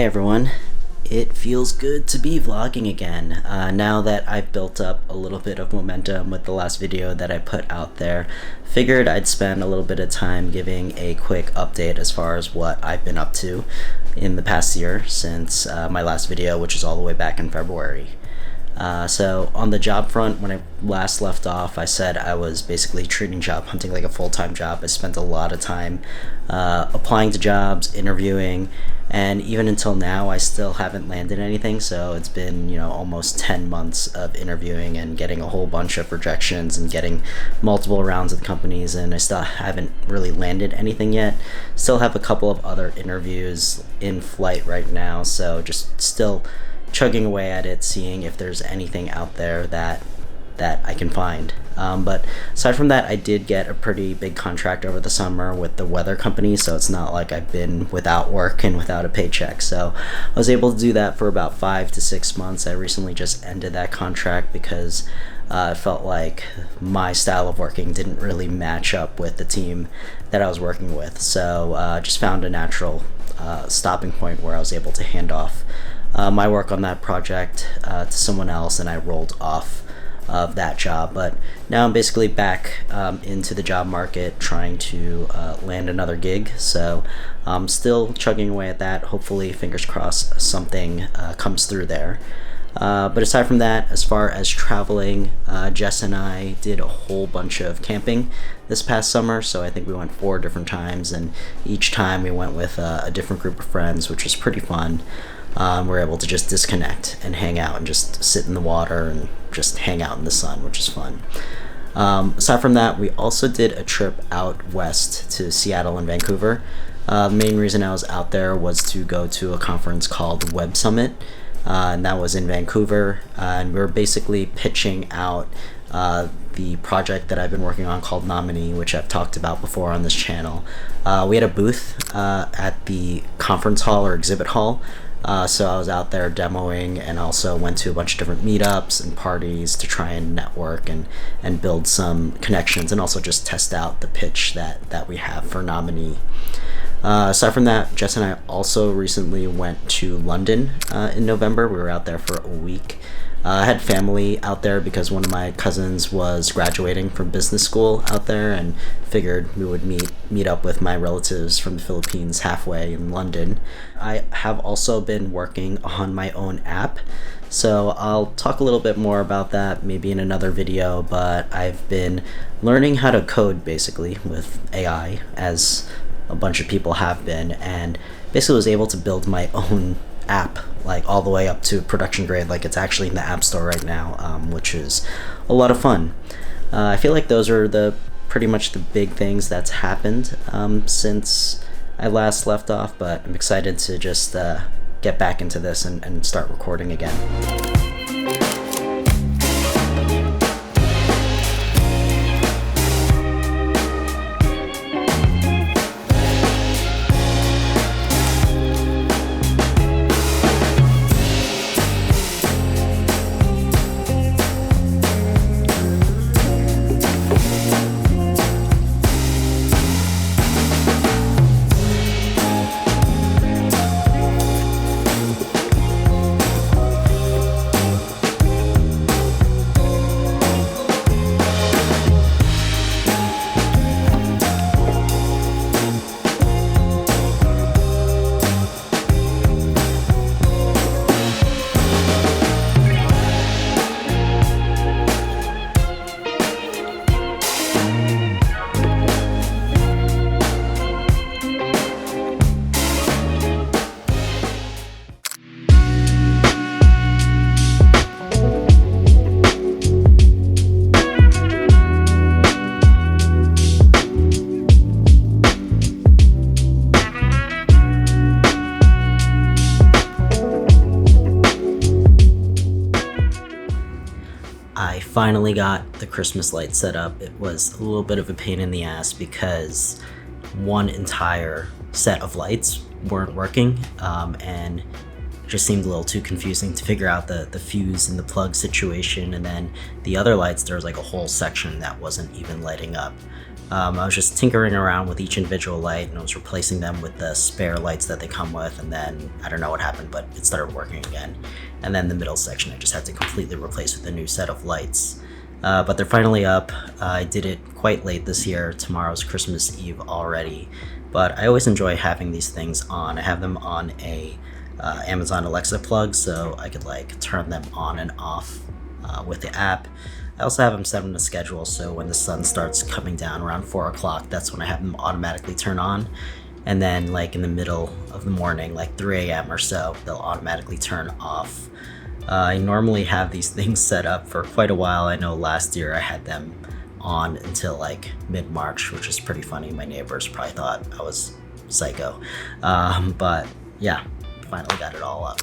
everyone, it feels good to be vlogging again. Now that I've built up a little bit of momentum with the last video that I put out there, figured I'd spend a little bit of time giving a quick update as far as what I've been up to in the past year since my last video, which is all the way back in February. So on the job front, when I last left off, I said I was basically treating job hunting like a full-time job. I spent a lot of time applying to jobs, interviewing, and even until now I still haven't landed anything. So it's been, almost 10 months of interviewing and getting a whole bunch of rejections and getting multiple rounds with companies, and I still haven't really landed anything yet. Still have a couple of other interviews in flight right now, so just still chugging away at it, seeing if there's anything out there that I can find. But aside from that, I did get a pretty big contract over the summer with the weather company, so it's not like I've been without work and without a paycheck. So I was able to do that for about 5 to 6 months. I recently just ended that contract because it felt like my style of working didn't really match up with the team that I was working with. So just found a natural stopping point where I was able to hand off my work on that project to someone else, and I rolled off of that job. But now I'm basically back into the job market, trying to land another gig. So I'm still chugging away at that. Hopefully, fingers crossed, something comes through there. But aside from that, as far as traveling, Jess and I did a whole bunch of camping this past summer. So I think we went 4 different times, and each time we went with a different group of friends, which was pretty fun. We're able to just disconnect and hang out and just sit in the water and just hang out in the sun, which is fun. Aside from that, we also did a trip out west to Seattle and Vancouver. The main reason I was out there was to go to a conference called Web Summit, and that was in Vancouver. And we were basically pitching out the project that I've been working on called Nominee, which I've talked about before on this channel. We had a booth at the conference hall or exhibit hall. So I was out there demoing, and also went to a bunch of different meetups and parties to try and network and build some connections, and also just test out the pitch that we have for Nominee. Aside from that, Jess and I also recently went to London in November. We were out there for a week. I had family out there because one of my cousins was graduating from business school out there, and figured we would meet up with my relatives from the Philippines halfway in London. I have also been working on my own app, so I'll talk a little bit more about that maybe in another video, but I've been learning how to code basically with AI, as a bunch of people have been, and basically was able to build my own app, like all the way up to production grade. Like, it's actually in the App Store right now, which is a lot of fun. I feel like those are pretty much the big things that's happened since I last left off, but I'm excited to just get back into this and start recording again. I finally got the Christmas lights set up. It was a little bit of a pain in the ass because one entire set of lights weren't working, and just seemed a little too confusing to figure out the fuse and the plug situation. And then the other lights, there was like a whole section that wasn't even lighting up. I was just tinkering around with each individual light, and I was replacing them with the spare lights that they come with, and then I don't know what happened, but it started working again. And then the middle section I just had to completely replace with a new set of lights. But they're finally up. I did it quite late this year. Tomorrow's Christmas Eve already, but I always enjoy having these things on. I have them on a Amazon Alexa plug, so I could like turn them on and off with the app. I also have them set on a schedule, so when the sun starts coming down around 4 o'clock, that's when I have them automatically turn on. And then like in the middle of the morning, like 3 a.m. or so, they'll automatically turn off. I normally have these things set up for quite a while. I know last year I had them on until like mid-March, which is pretty funny. My neighbors probably thought I was psycho. But yeah, finally got it all up.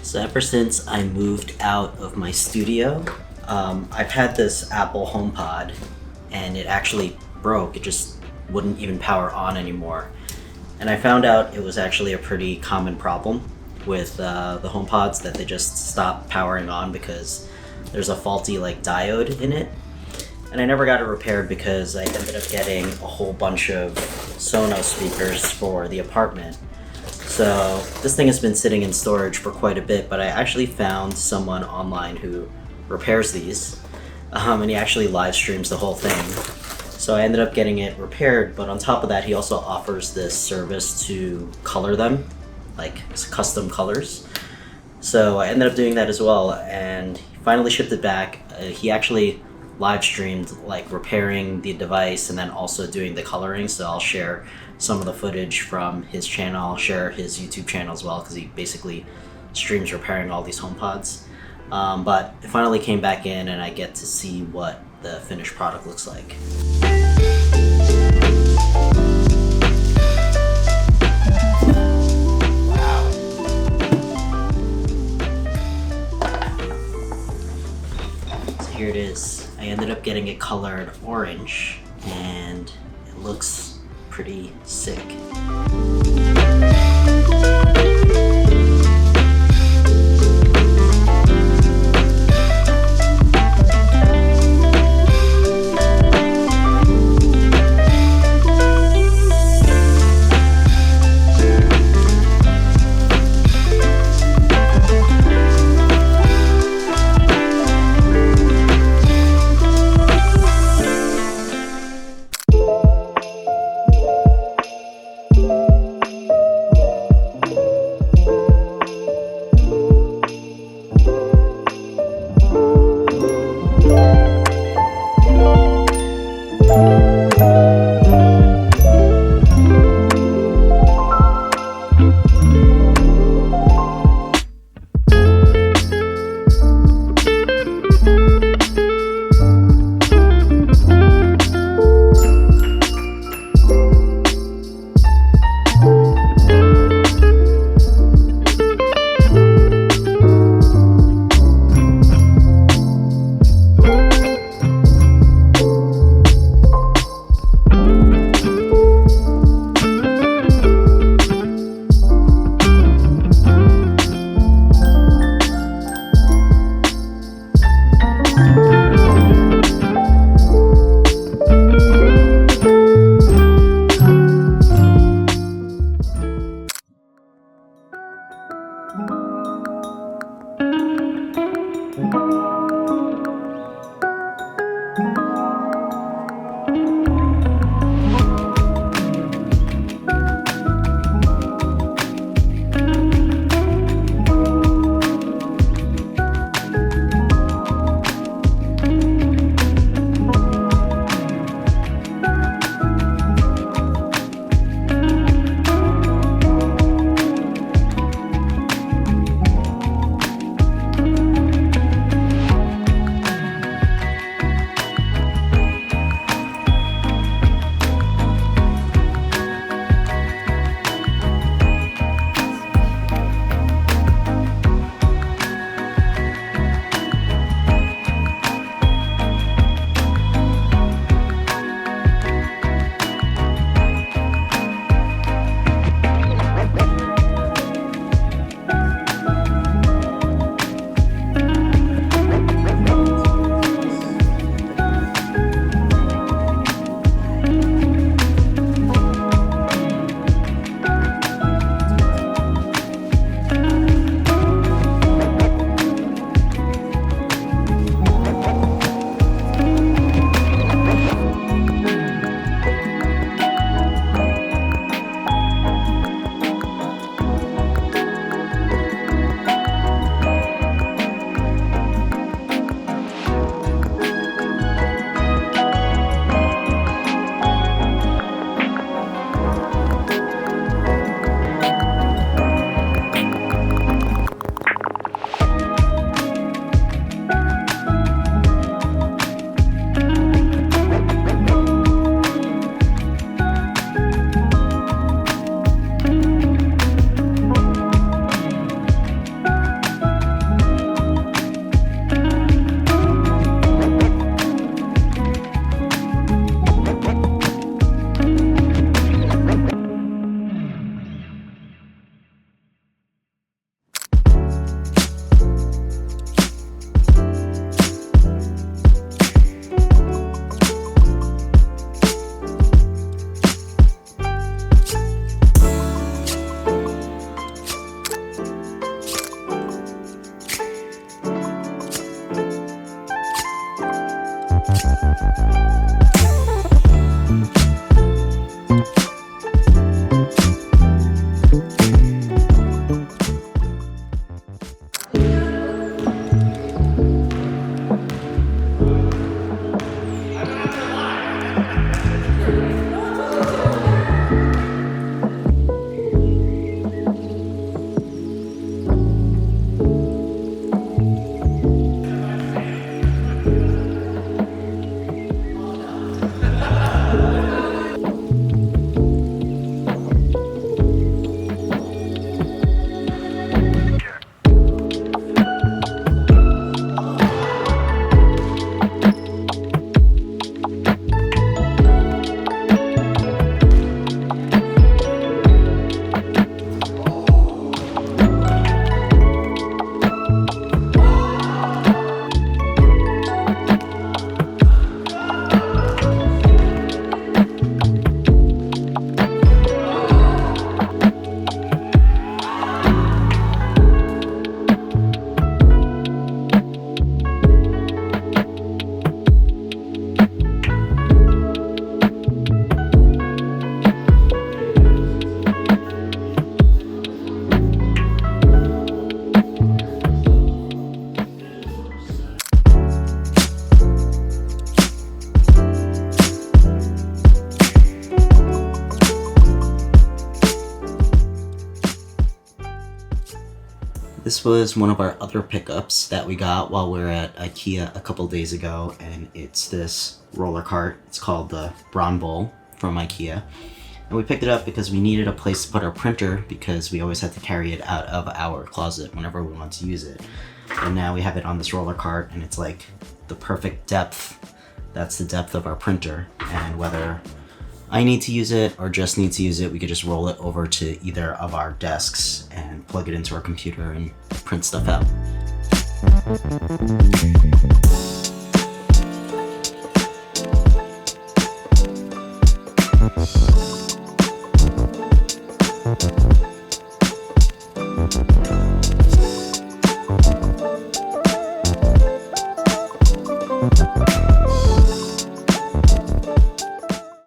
So ever since I moved out of my studio, I've had this Apple HomePod, and it actually broke. It just wouldn't even power on anymore. And I found out it was actually a pretty common problem with the HomePods, that they just stop powering on because there's a faulty like diode in it. And I never got it repaired because I ended up getting a whole bunch of Sonos speakers for the apartment. So this thing has been sitting in storage for quite a bit, but I actually found someone online who repairs these, and he actually live streams the whole thing. So I ended up getting it repaired, but on top of that, he also offers this service to color them, like custom colors. So I ended up doing that as well, and he finally shipped it back. He actually live streamed like repairing the device and then also doing the coloring, so I'll share some of the footage from his channel. I'll share his YouTube channel as well, because he basically streams repairing all these HomePods. But it finally came back in, and I get to see what the finished product looks like. Wow. So here it is. I ended up getting it colored orange, and it looks pretty sick. was one of our other pickups that we got while we were at IKEA a couple days ago, and it's this roller cart. It's called the Braun Bowl from IKEA. And we picked it up because we needed a place to put our printer because we always had to carry it out of our closet whenever we wanted to use it. And now we have it on this roller cart, and it's like the perfect depth. That's the depth of our printer, and whether I need to use it or just need to use it, we could just roll it over to either of our desks and plug it into our computer and print stuff out.